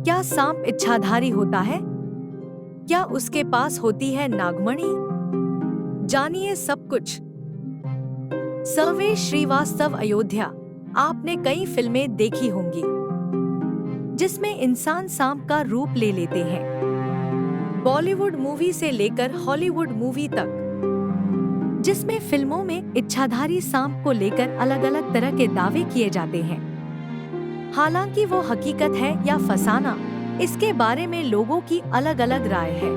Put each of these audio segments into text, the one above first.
क्या सांप इच्छाधारी होता है? क्या उसके पास होती है नागमणि? जानिए सब कुछ। सर्वे श्रीवास्तव, अयोध्या। आपने कई फिल्में देखी होंगी जिसमें इंसान सांप का रूप ले लेते हैं। बॉलीवुड मूवी से लेकर हॉलीवुड मूवी तक, जिसमें फिल्मों में इच्छाधारी सांप को लेकर अलग अलग तरह के दावे किए जाते हैं। हालांकि वो हकीकत है या फसाना, इसके बारे में लोगों की अलग अलग राय है।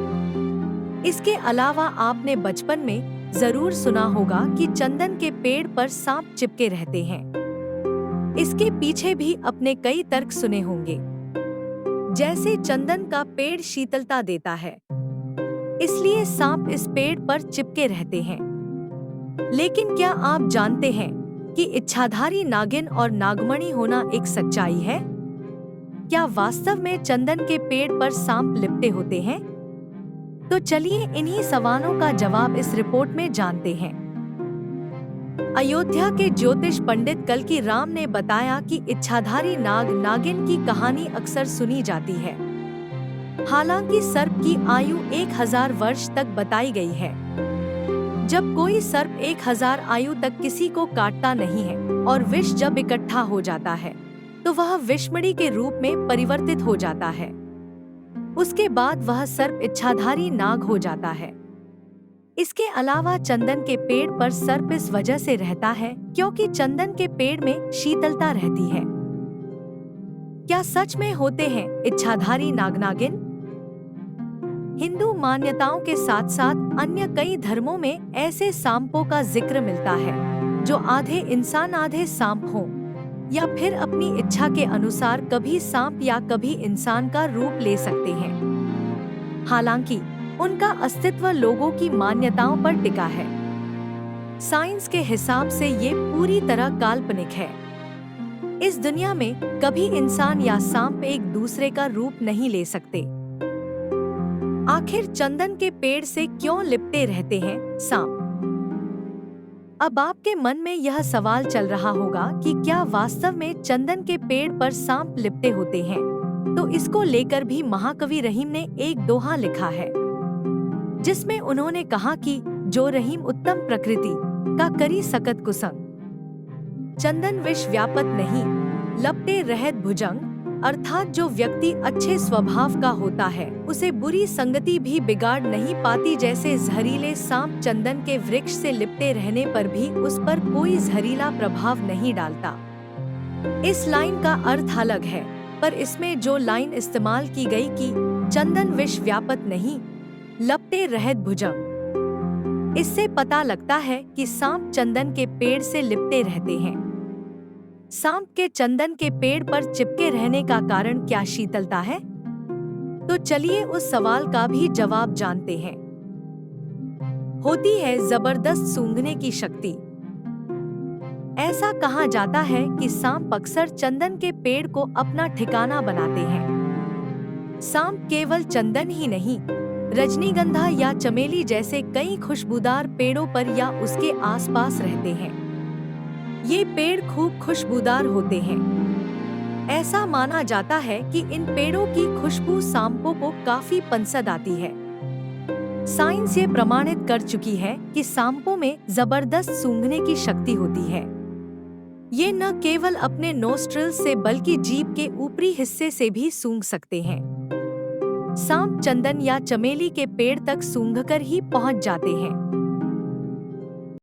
इसके अलावा आपने बचपन में जरूर सुना होगा कि चंदन के पेड़ पर सांप चिपके रहते हैं। इसके पीछे भी अपने कई तर्क सुने होंगे, जैसे चंदन का पेड़ शीतलता देता है, इसलिए सांप इस पेड़ पर चिपके रहते हैं। लेकिन क्या आप जानते हैं कि इच्छाधारी नागिन और नागमणि होना एक सच्चाई है? क्या वास्तव में चंदन के पेड़ पर सांप लिपटे होते हैं? तो चलिए इन्हीं सवालों का जवाब इस रिपोर्ट में जानते हैं। अयोध्या के ज्योतिष पंडित कल्कि राम ने बताया कि इच्छाधारी नाग नागिन की कहानी अक्सर सुनी जाती है। हालांकि सर्प की आयु 1000 वर्ष तक बताई गई है। जब कोई सर्प 1000 आयु तक किसी को काटता नहीं है और विष जब इकट्ठा हो जाता है तो वह विषमणि के रूप में परिवर्तित हो जाता है। उसके बाद वह सर्प इच्छाधारी नाग हो जाता है। इसके अलावा चंदन के पेड़ पर सर्प इस वजह से रहता है क्योंकि चंदन के पेड़ में शीतलता रहती है। क्या सच में होते हैं इच्छाधारी नाग नागिन? हिंदू मान्यताओं के साथ साथ अन्य कई धर्मों में ऐसे सांपों का जिक्र मिलता है जो आधे इंसान आधे सांप हों, या फिर अपनी इच्छा के अनुसार कभी सांप या कभी इंसान का रूप ले सकते हैं। हालांकि उनका अस्तित्व लोगों की मान्यताओं पर टिका है। साइंस के हिसाब से ये पूरी तरह काल्पनिक है। इस दुनिया में कभी इंसान या सांप एक दूसरे का रूप नहीं ले सकते। आखिर चंदन के पेड़ से क्यों लिपटे रहते हैं सांप? अब आपके मन में यह सवाल चल रहा होगा कि क्या वास्तव में चंदन के पेड़ पर सांप लिपटे होते हैं? तो इसको लेकर भी महाकवि रहीम ने एक दोहा लिखा है, जिसमें उन्होंने कहा कि जो रहीम उत्तम प्रकृति का करी सकत कुसंग, चंदन विष व्यापत नहीं, लपटे रहत भुजंग। अर्थात जो व्यक्ति अच्छे स्वभाव का होता है उसे बुरी संगति भी बिगाड़ नहीं पाती। जैसे जहरीले सांप चंदन के वृक्ष से लिपटे रहने पर भी उस पर कोई जहरीला प्रभाव नहीं डालता। इस लाइन का अर्थ अलग है, पर इसमें जो लाइन इस्तेमाल की गई कि चंदन विष व्यापत नहीं, लपटे रहत भुजंग, इससे पता लगता है कि सांप चंदन के पेड़ से लिपटे रहते हैं। सांप के चंदन के पेड़ पर चिपके रहने का कारण क्या शीतलता है? तो चलिए उस सवाल का भी जवाब जानते हैं। होती है जबरदस्त सूंघने की शक्ति। ऐसा कहा जाता है कि सांप अक्सर चंदन के पेड़ को अपना ठिकाना बनाते हैं। सांप केवल चंदन ही नहीं, रजनीगंधा या चमेली जैसे कई खुशबूदार पेड़ों पर या उसके आसपास रहते हैं। ये पेड़ खूब खुशबूदार होते हैं। ऐसा माना जाता है कि इन पेड़ों की खुशबू सांपों को काफी पसंद आती है। साइंस ये प्रमाणित कर चुकी है कि सांपों में जबरदस्त सूंघने की शक्ति होती है। ये न केवल अपने नोस्ट्रिल्स से बल्कि जीभ के ऊपरी हिस्से से भी सूंघ सकते हैं। सांप चंदन या चमेली के पेड़ तक सूंघकर ही पहुंच जाते हैं।